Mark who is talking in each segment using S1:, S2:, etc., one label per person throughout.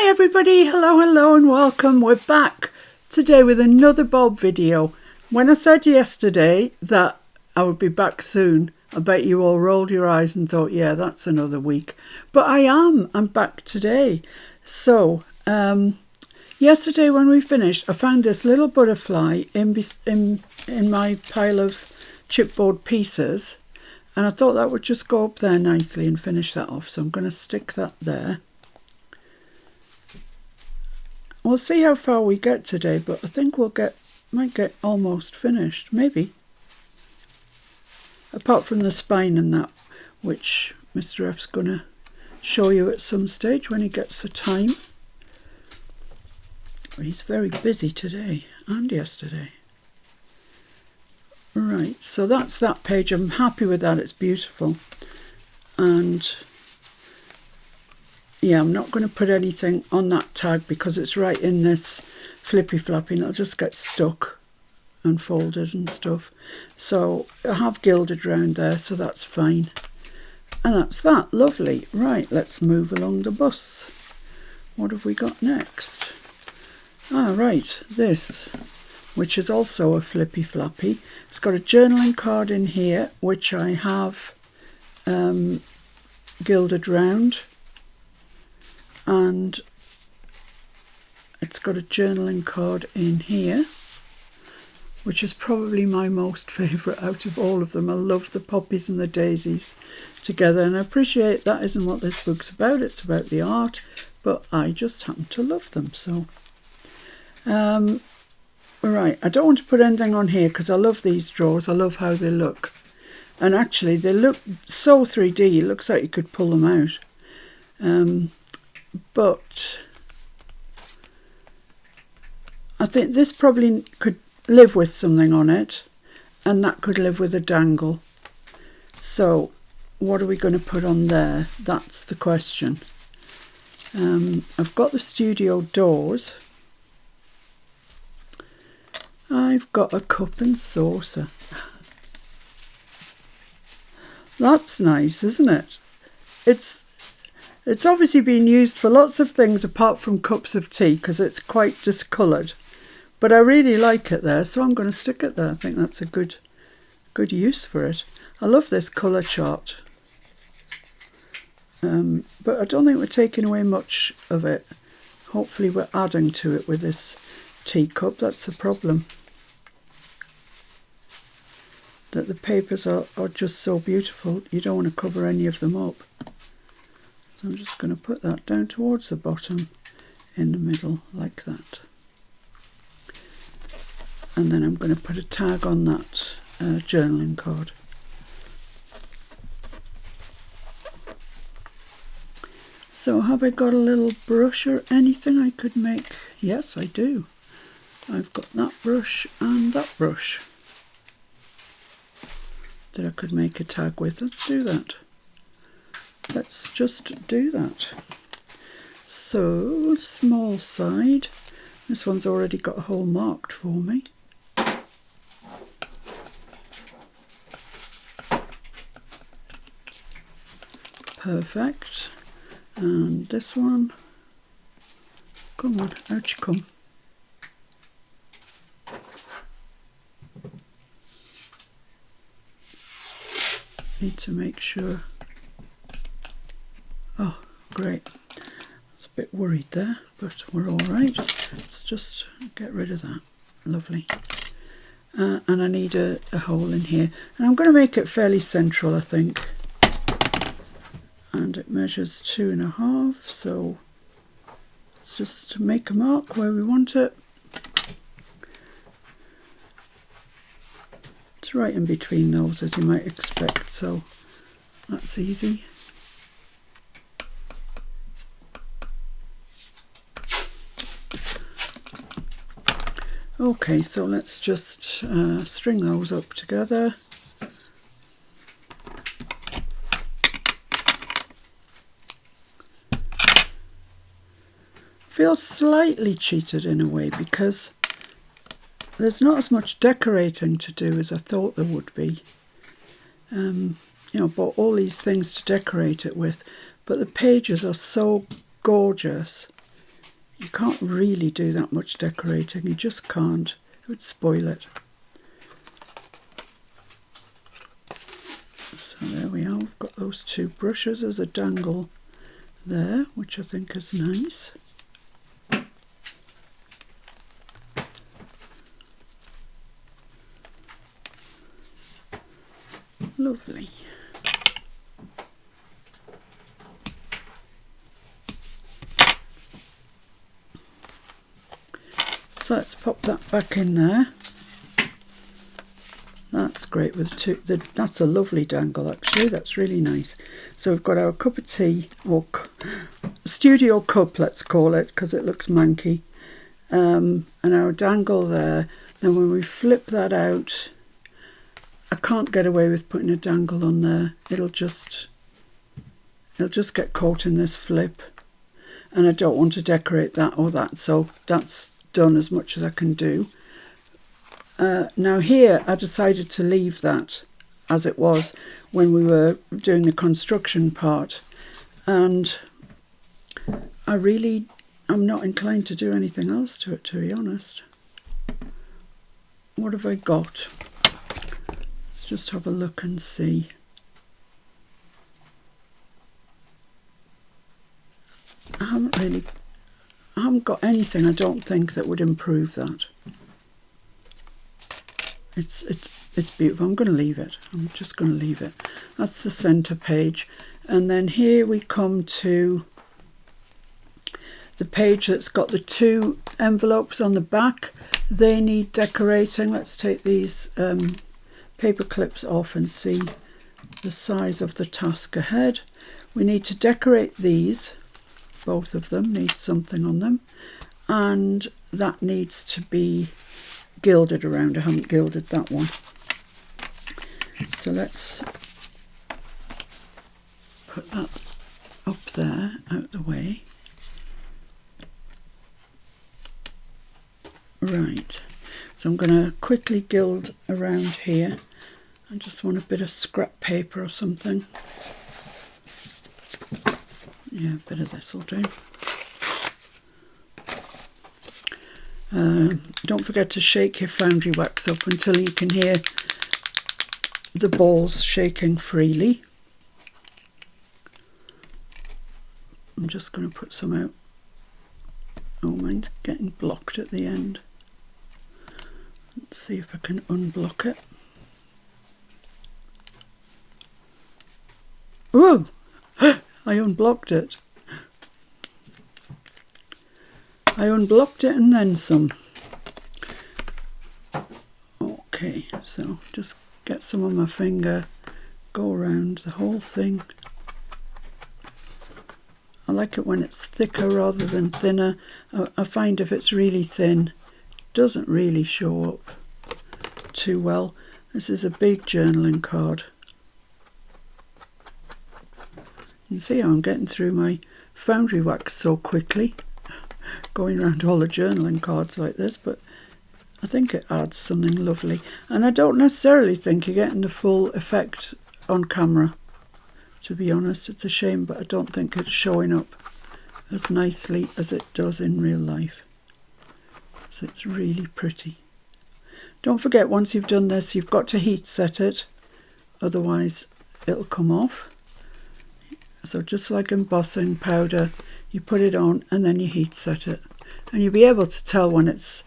S1: Hi everybody, hello and welcome. We're back today with another Bob video. When I said yesterday that I would be back soon, I bet you all rolled your eyes and thought, yeah, that's another week. But I'm back today. So, yesterday when we finished, I found this little butterfly in my pile of chipboard pieces. And I thought that would just go up there nicely and finish that off. So I'm going to stick that there. We'll see how far we get today, but I think might get almost finished, maybe. Apart from the spine and that, which Mr. F's going to show you at some stage when he gets the time. He's very busy today and yesterday. Right, so that's that page. I'm happy with that, it's beautiful. And yeah, I'm not going to put anything on that tag because it's right in this flippy floppy and it'll just get stuck and folded and stuff. So I have gilded round there, so that's fine. And that's that, lovely. Right, let's move along the bus. What have we got next? Ah, right, this, which is also a flippy floppy. It's got a journaling card in here, which I have gilded round. And it's got a journaling card in here, which is probably my most favourite out of all of them. I love the poppies and the daisies together, and I appreciate that isn't what this book's about. It's about the art, but I just happen to love them. So, right, I don't want to put anything on here because I love these drawers. I love how they look. And actually, they look so 3D, it looks like you could pull them out. But I think this probably could live with something on it, and that could live with a dangle. So what are we going to put on there? That's the question. I've got the studio doors. I've got a cup and saucer. That's nice, isn't it? It's obviously been used for lots of things apart from cups of tea because it's quite discoloured. But I really like it there, so I'm going to stick it there. I think that's a good use for it. I love this colour chart. But I don't think we're taking away much of it. Hopefully we're adding to it with this teacup. That's the problem. That the papers are just so beautiful, you don't want to cover any of them up. So I'm just going to put that down towards the bottom in the middle like that. And then I'm going to put a tag on that journaling card. So have I got a little brush or anything I could make? Yes, I do. I've got that brush and that brush that I could make a tag with. Let's do that. Let's just do that. So, small side. This one's already got a hole marked for me. Perfect. And this one. Come on, out you come. Need to make sure. Oh, great. I was a bit worried there, but we're all right. Let's just get rid of that. Lovely. And I need a hole in here. And I'm going to make it fairly central, I think. And it measures 2.5, so let's just make a mark where we want it. It's right in between those, as you might expect, so that's easy. Okay, so let's just string those up together. Feel slightly cheated in a way because there's not as much decorating to do as I thought there would be. You know, bought all these things to decorate it with, but the pages are so gorgeous You can't really do that much decorating, you just can't. It would spoil it. So there we are, we've got those two brushes as a dangle there, which I think is nice. Lovely. So let's pop that back in there. That's great with two. That's a lovely dangle actually, that's really nice. So we've got our cup of tea, or studio cup let's call it, because it looks manky, and our dangle there. Then when we flip that out, I can't get away with putting a dangle on there. It'll just get caught in this flip, and I don't want to decorate that or that, so that's done as much as I can do. Now here I decided to leave that as it was when we were doing the construction part, and I'm not inclined to do anything else to it, to be honest. What have I got? Let's just have a look and see. I haven't got anything, I don't think, that would improve that. It's beautiful. I'm going to leave it. I'm just going to leave it. That's the centre page. And then here we come to the page that's got the two envelopes on the back. They need decorating. Let's take these paper clips off and see the size of the task ahead. We need to decorate these. Both of them need something on them. And that needs to be gilded around. I haven't gilded that one. So let's put that up there, out the way. Right, so I'm going to quickly gild around here. I just want a bit of scrap paper or something. Yeah, a bit of this will do. Don't forget to shake your foundry wax up until you can hear the balls shaking freely. I'm just going to put some out. Oh, mine's getting blocked at the end. Let's see if I can unblock it. Oh, I unblocked it. I unblocked it and then some. Okay, so just get some on my finger, go around the whole thing. I like it when it's thicker rather than thinner. I find if it's really thin, it doesn't really show up too well. This is a big journaling card. You can see how I'm getting through my foundry wax so quickly, going around all the journaling cards like this, but I think it adds something lovely. And I don't necessarily think you're getting the full effect on camera, to be honest. It's a shame, but I don't think it's showing up as nicely as it does in real life. So it's really pretty. Don't forget, once you've done this, you've got to heat set it, otherwise it'll come off. So just like embossing powder, you put it on and then you heat set it, and you'll be able to tell when it's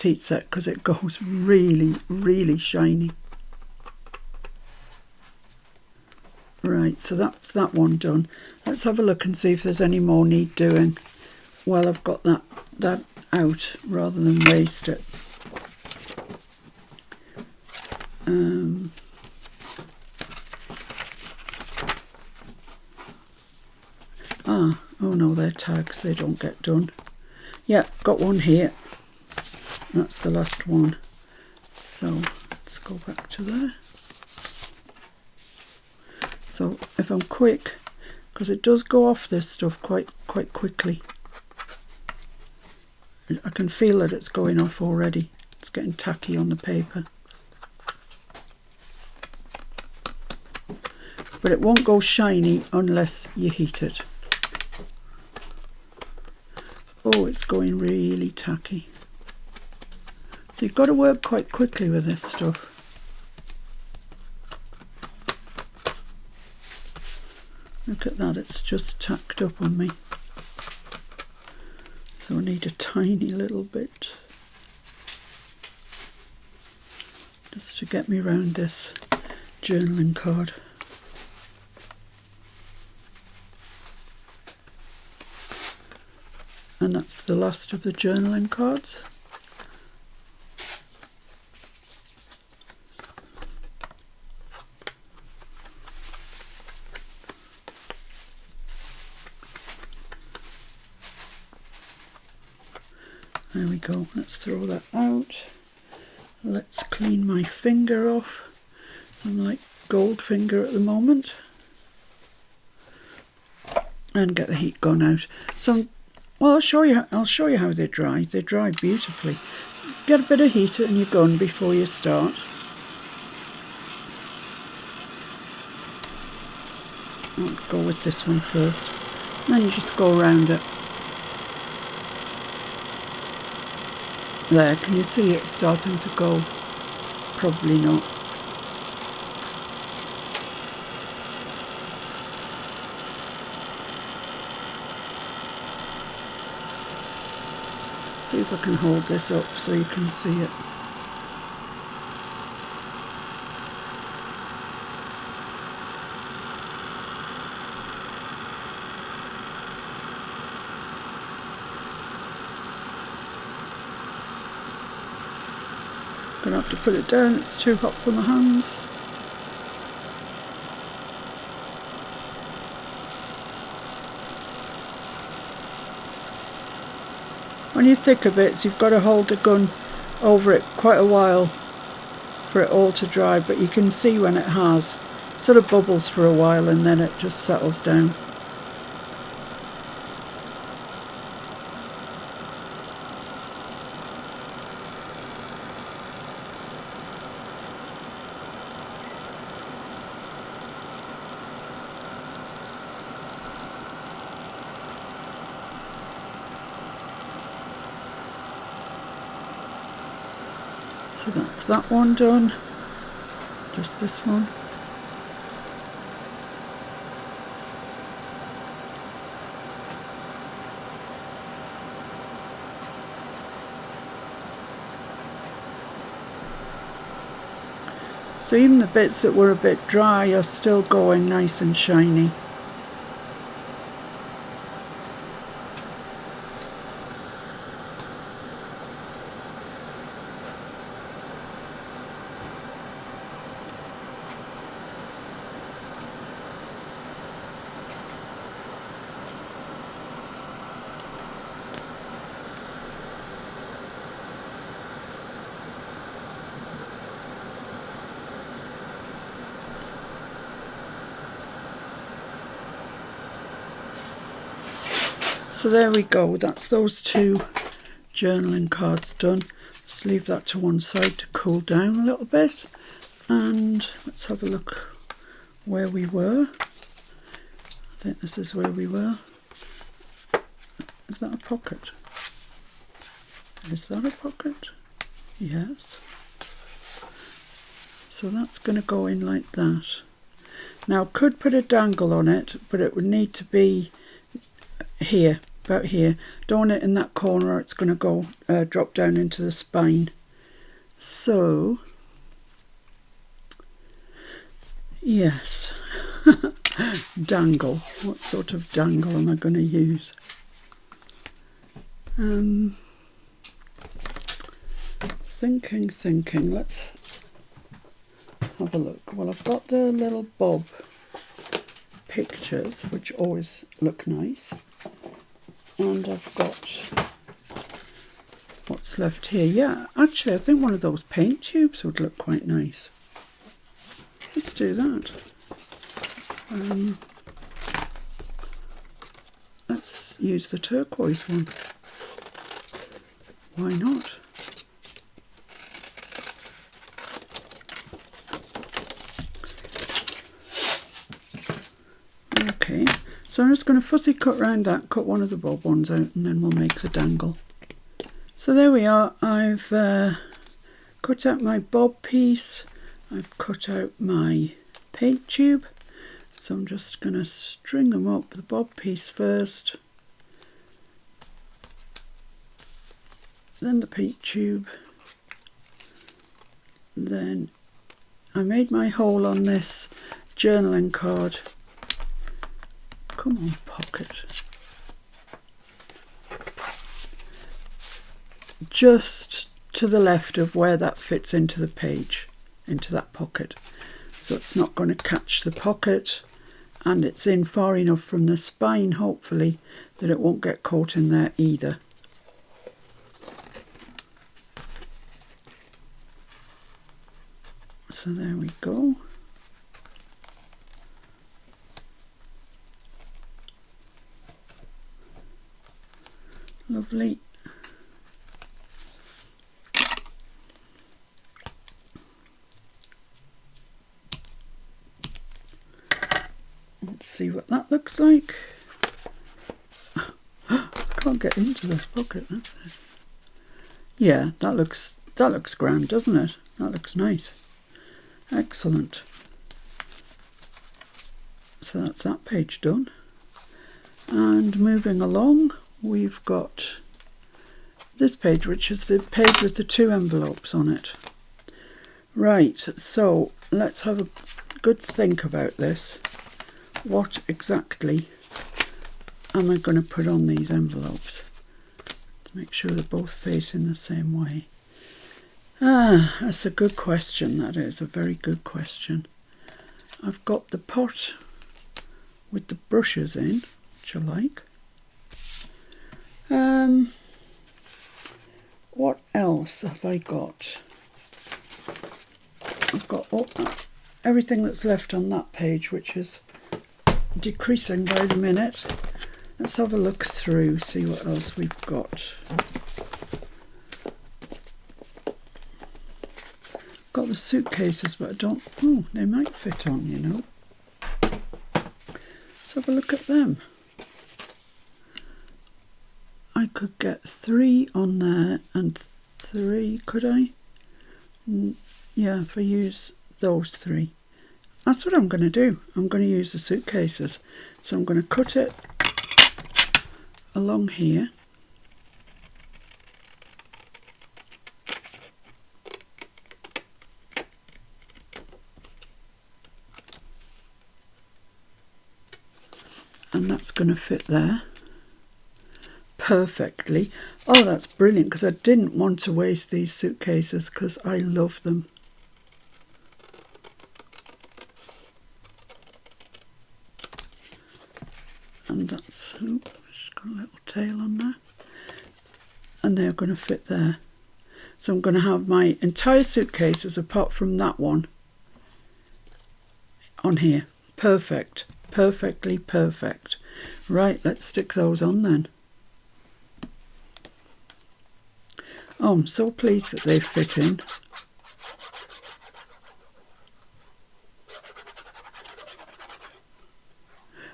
S1: heat set because it goes really, really shiny. Right, so that's that one done. Let's have a look and see if there's any more need doing while I've got that out rather than waste it. Oh no, they're tags, they don't get done. Yeah, got one here. That's the last one. So let's go back to there. So if I'm quick, because it does go off this stuff quite quickly. I can feel that it's going off already. It's getting tacky on the paper. But it won't go shiny unless you heat it. Oh, it's going really tacky. So you've got to work quite quickly with this stuff. Look at that, it's just tacked up on me. So I need a tiny little bit just to get me round this journaling card. And that's the last of the journaling cards. There we go, let's throw that out. Let's clean my finger off. So I'm like Goldfinger at the moment. And get the heat gun out. So, well, I'll show you how they dry. They dry beautifully. So get a bit of heat in your gun before you start. I'll go with this one first. And then you just go around it. There, can you see it starting to go? Probably not. See if I can hold this up so you can see it. Gonna have to put it down, it's too hot for my hands. When you thicker bits, you've got to hold the gun over it quite a while for it all to dry, but you can see when it has. It sort of bubbles for a while and then it just settles down. So that's that one done, just this one. So even the bits that were a bit dry are still going nice and shiny. So there we go, that's those two journaling cards done. Just leave that to one side to cool down a little bit. And let's have a look where we were. I think this is where we were. Is that a pocket? Is that a pocket? Yes. So that's going to go in like that. Now, could put a dangle on it, but it would need to be here, about here. Don't want it in that corner or it's going to go drop down into the spine. So, yes, dangle. What sort of dangle am I going to use? Thinking. Let's have a look. Well, I've got the little bob pictures, which always look nice. And I've got what's left here. Yeah, actually, I think one of those paint tubes would look quite nice. Let's do that. Let's use the turquoise one. Why not? So I'm just going to fussy cut round that, cut one of the bob ones out, and then we'll make the dangle. So there we are. I've cut out my bob piece. I've cut out my paint tube. So I'm just going to string them up, the bob piece first, then the paint tube, then I made my hole on this journaling card. Come on, pocket. Just to the left of where that fits into the page, into that pocket. So it's not going to catch the pocket, and it's in far enough from the spine, hopefully, that it won't get caught in there either. So there we go. Lovely. Let's see what that looks like. I can't get into this pocket. That's it. Yeah, that looks grand, doesn't it? That looks nice. Excellent. So that's that page done. And moving along, we've got this page, which is the page with the 2 envelopes on it. Right, so let's have a good think about this. What exactly am I going to put on these envelopes to make sure they're both facing the same way? That's a good question. That is a very good question. I've got the pot with the brushes in, which I like. What else have I got? I've got everything that's left on that page, which is decreasing by the minute. Let's have a look through, see what else we've got. Got the suitcases, but I don't. Oh, they might fit on, you know. Let's have a look at them. I could get 3 on there and 3, could I? Yeah, if I use those 3. That's what I'm going to do. I'm going to use the suitcases. So I'm going to cut it along here. And that's going to fit there perfectly. Oh, that's brilliant, because I didn't want to waste these suitcases because I love them. And that's, oh, just got a little tail on there. And they're going to fit there. So I'm going to have my entire suitcases, apart from that one, on here. Perfect. Perfectly perfect. Right, let's stick those on then. Oh, I'm so pleased that they fit in.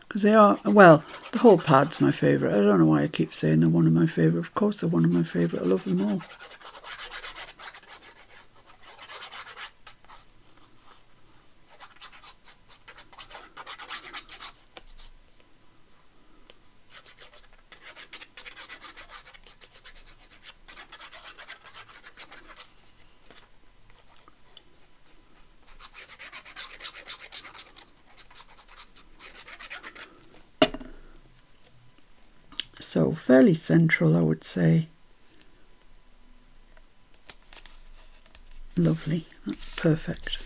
S1: Because they are, well, the whole pad's my favourite. I don't know why I keep saying they're one of my favourite. Of course they're one of my favourite. I love them all. So fairly central, I would say. Lovely, that's perfect.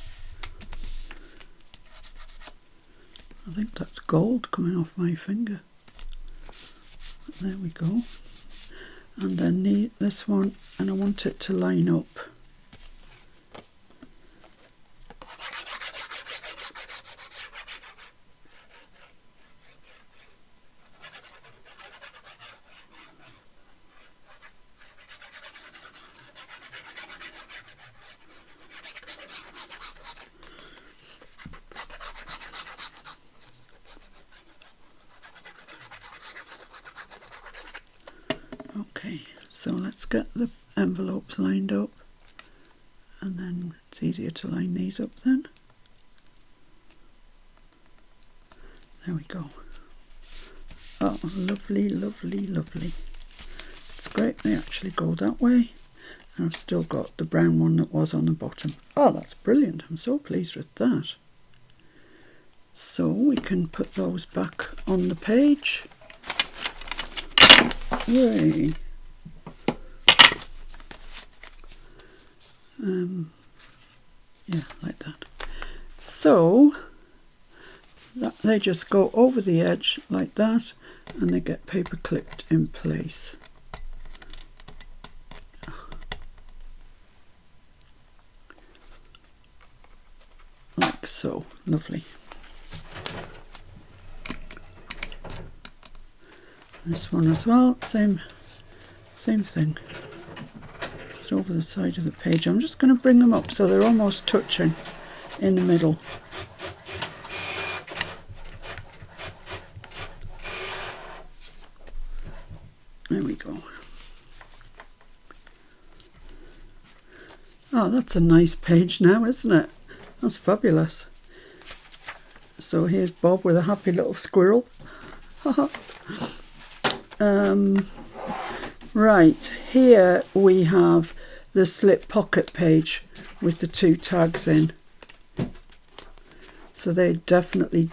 S1: I think that's gold coming off my finger. There we go. And then this one, and I want it to line up. Okay, so let's get the envelopes lined up, and then it's easier to line these up then. There we go. Oh, lovely, lovely, lovely. It's great they actually go that way. And I've still got the brown one that was on the bottom. Oh, that's brilliant. I'm so pleased with that. So we can put those back on the page. Yay. Yeah, like that. So that they just go over the edge like that, and they get paper clipped in place. Like so. Lovely. This one as well, same thing. Just over the side of the page. I'm just going to bring them up so they're almost touching in the middle. There we go. Oh, that's a nice page now, isn't it? That's fabulous. So here's Bob with a happy little squirrel. Right, here we have the slip pocket page with the 2 tags in. So they definitely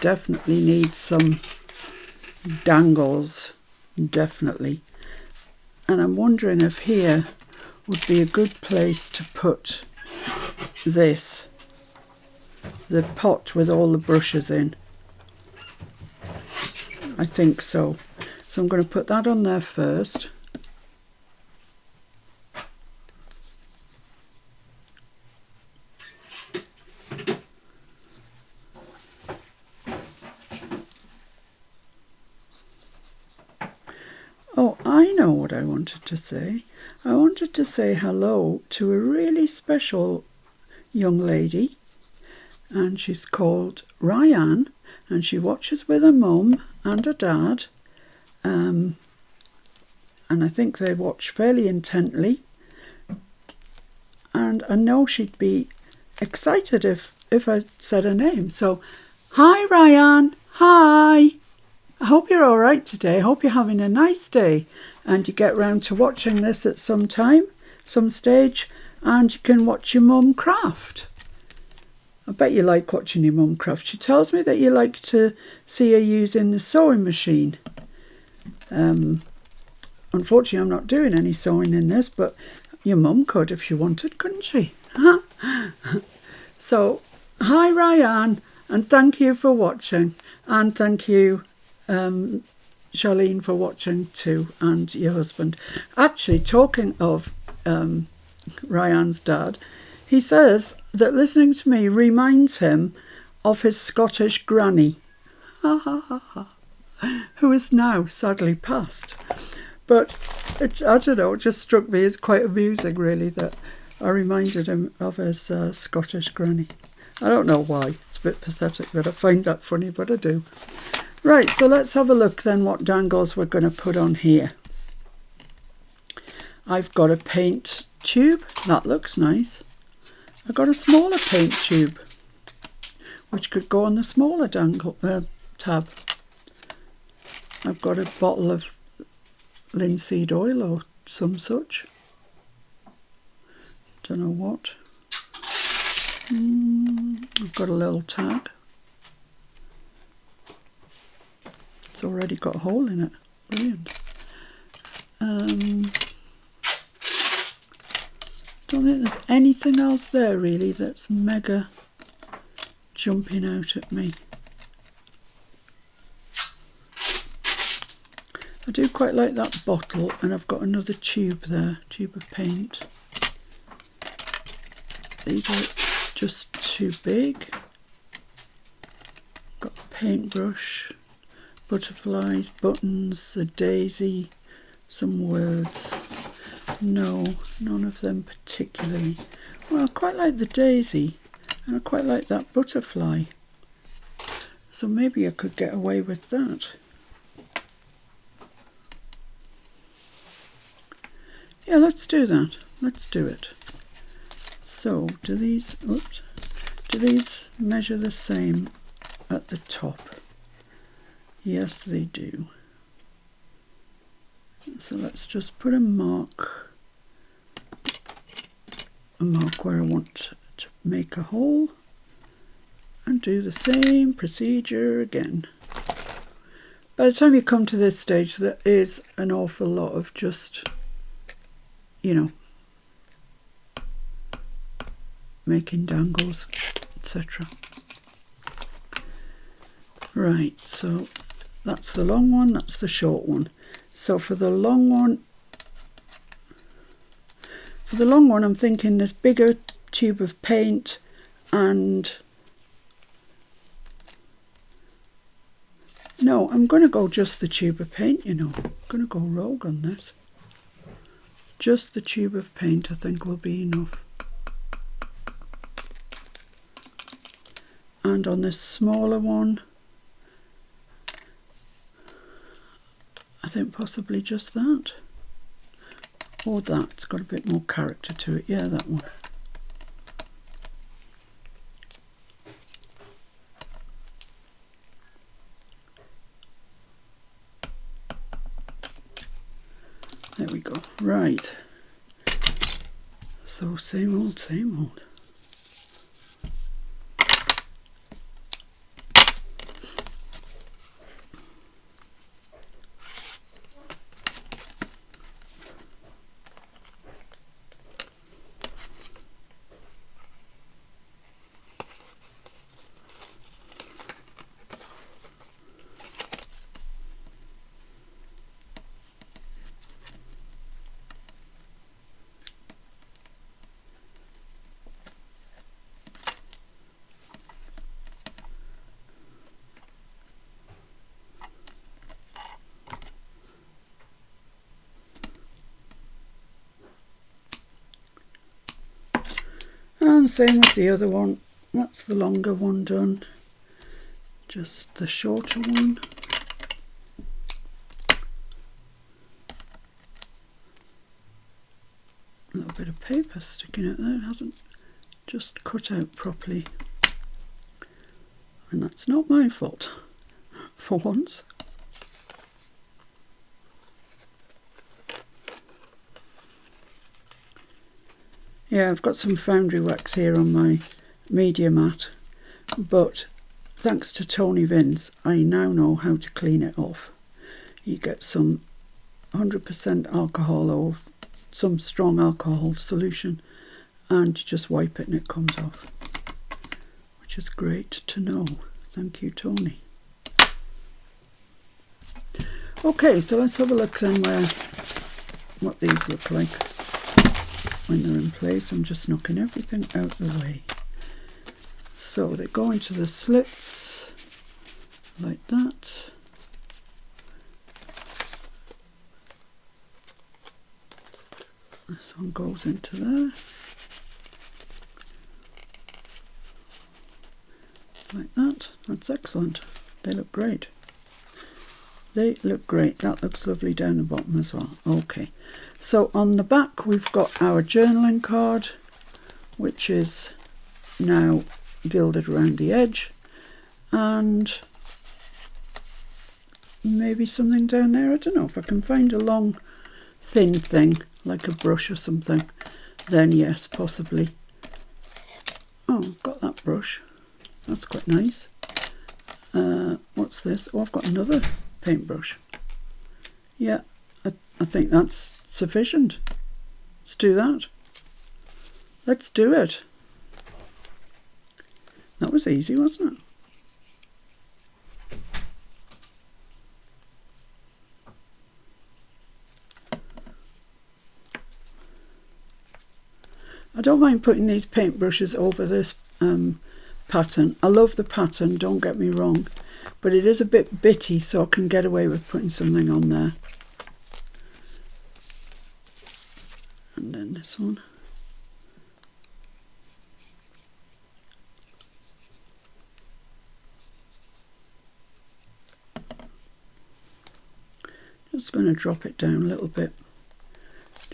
S1: need some dangles, definitely. And I'm wondering if here would be a good place to put this, the pot with all the brushes in. I think so. So I'm going to put that on there first. Oh, I know what I wanted to say. I wanted to say hello to a really special young lady, and she's called Ryan, and she watches with her mum and her dad, and I think they watch fairly intently, and I know she'd be excited if I said her name. So, hi Ryan, hi! I hope you're all right today. I hope you're having a nice day and you get round to watching this at some time, some stage, and you can watch your mum craft. I bet you like watching your mum craft. She tells me that you like to see her using the sewing machine. Unfortunately, I'm not doing any sewing in this, but your mum could if she wanted, couldn't she? So, hi Ryan, and thank you for watching, and thank you Charlene for watching too, and your husband. Actually, talking of Ryan's dad, he says that listening to me reminds him of his Scottish granny, who is now sadly passed. But I don't know, it just struck me as quite amusing really that I reminded him of his Scottish granny. I don't know why, it's a bit pathetic that I find that funny, but I do. Right, so let's have a look then what dangles we're going to put on here. I've got a paint tube, that looks nice. I've got a smaller paint tube, which could go on the smaller dangle tab. I've got a bottle of linseed oil or some such. Don't know what. I've got a little tag. It's already got a hole in it. Brilliant. Don't think there's anything else there really that's mega jumping out at me. I do quite like that bottle, and I've got another tube there, tube of paint. These are just too big. Got a paintbrush, butterflies, buttons, a daisy, some words. No, none of them particularly. Well, I quite like the daisy, and I quite like that butterfly. So maybe I could get away with that. Yeah, let's do that. Let's do it. So, do these measure the same at the top? Yes, they do. So let's just put a mark where I want to make a hole, and do the same procedure again. By the time you come to this stage, there is an awful lot of just, you know, making dangles, etc. Right, so that's the long one, that's the short one. So for the long one, I'm thinking this bigger tube of paint, and no, I'm going to go just the tube of paint, you know. I'm going to go rogue on this. Just the tube of paint I think will be enough. And on this smaller one, I think possibly just that. Or that, it's got a bit more character to it. Yeah, that one. There we go. Right. So same old, same old. And same with the other one. That's the longer one done. Just the shorter one. A little bit of paper sticking out there. It hasn't just cut out properly. And that's not my fault, for once. Yeah, I've got some foundry wax here on my media mat, but thanks to Tony Vins, I now know how to clean it off. You get some 100% alcohol or some strong alcohol solution, and you just wipe it and it comes off, which is great to know. Thank you, Tony. Okay, so let's have a look then what these look like when they're in place. I'm just knocking everything out of the way. So they go into the slits like that. This one goes into there. Like that. That's excellent. They look great. They look great. That looks lovely down the bottom as well. Okay. So on the back we've got our journaling card, which is now gilded around the edge, and maybe something down there. I don't know if I can find a long thin thing like a brush or something, then yes, possibly. Oh, I've got that brush. That's quite nice. What's this? Oh, I've got another paintbrush. Yeah, I think that's sufficient. Let's do that. Let's do it. That was easy, wasn't it? I don't mind putting these paintbrushes over this pattern. I love the pattern, don't get me wrong, but it is a bit bitty, so I can get away with putting something on there. And then this one. Just going to drop it down a little bit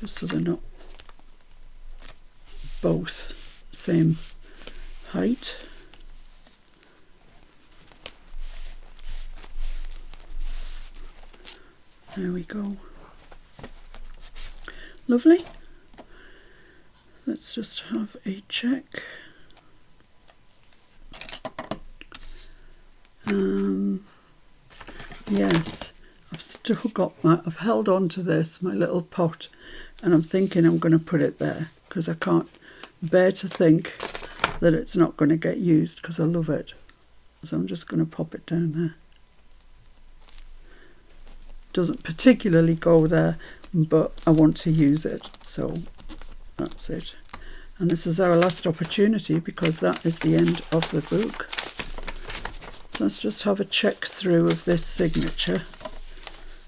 S1: just so they're not both same height. There we go. Lovely. Let's just have a check. Yes, I've still got I've held on to this, my little pot, and I'm thinking I'm going to put it there because I can't bear to think that it's not going to get used because I love it. So I'm just going to pop it down there. Doesn't particularly go there, but I want to use it, so that's it. And this is our last opportunity because that is the end of the book. Let's just have a check through of this signature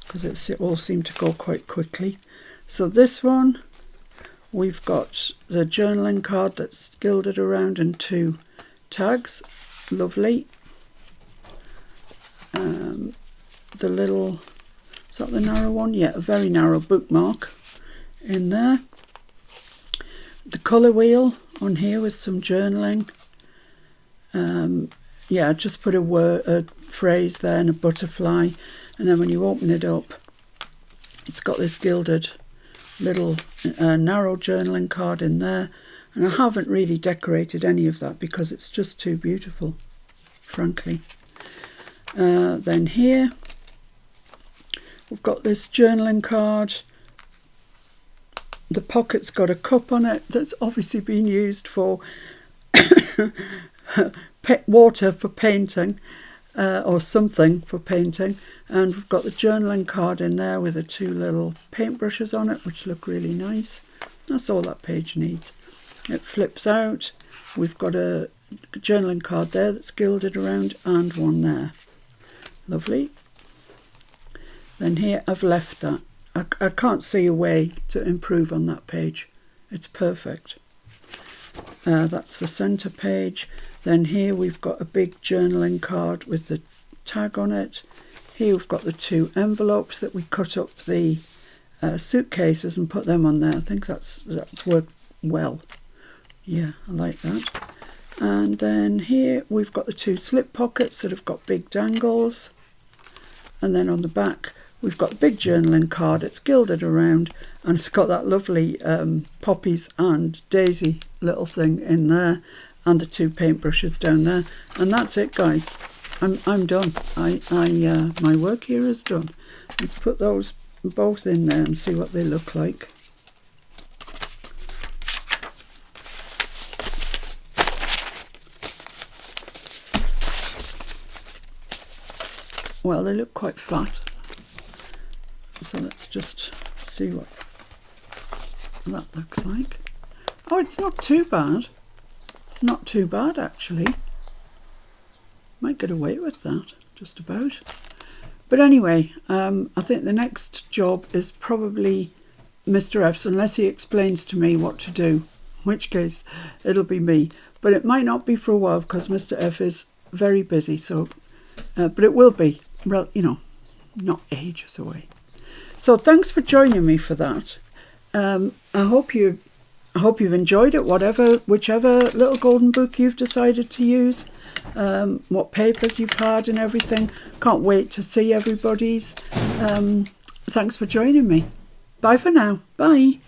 S1: because it all seemed to go quite quickly. So this one, we've got the journaling card that's gilded around and 2 tags. Lovely. The little, is that the narrow one? Yeah, a very narrow bookmark in there. The colour wheel on here with some journaling. Yeah, I just put a phrase there and a butterfly, and then when you open it up, it's got this gilded little narrow journaling card in there, and I haven't really decorated any of that because it's just too beautiful, frankly. Then here we've got this journaling card. The pocket's got a cup on it that's obviously been used for water for painting, or something for painting, and we've got the journaling card in there with the 2 little paintbrushes on it, which look really nice. That's all that page needs. It flips out. We've got a journaling card there that's gilded around and one there. Lovely. Then here I've left that. I can't see a way to improve on that page. It's perfect. That's the centre page. Then here we've got a big journaling card with the tag on it. Here we've got the 2 envelopes that we cut up the suitcases and put them on there. I think that's worked well. Yeah, I like that. And then here we've got the 2 slip pockets that have got big dangles. And then on the back we've got a big journaling card. It's gilded around and it's got that lovely poppies and daisy little thing in there, and the 2 paintbrushes down there. And that's it, guys. I'm done. My work here is done. Let's put those both in there and see what they look like. Well, they look quite flat. So let's just see what that looks like. Oh, it's not too bad. It's not too bad, actually. Might get away with that, just about. But anyway, I think the next job is probably Mr. F's, unless he explains to me what to do, in which case it'll be me. But it might not be for a while because Mr. F is very busy. So, but it will be, you know, not ages away. So thanks for joining me for that. I hope you've enjoyed it, whichever little golden book you've decided to use, what papers you've had and everything. Can't wait to see everybody's. Thanks for joining me. Bye for now. Bye.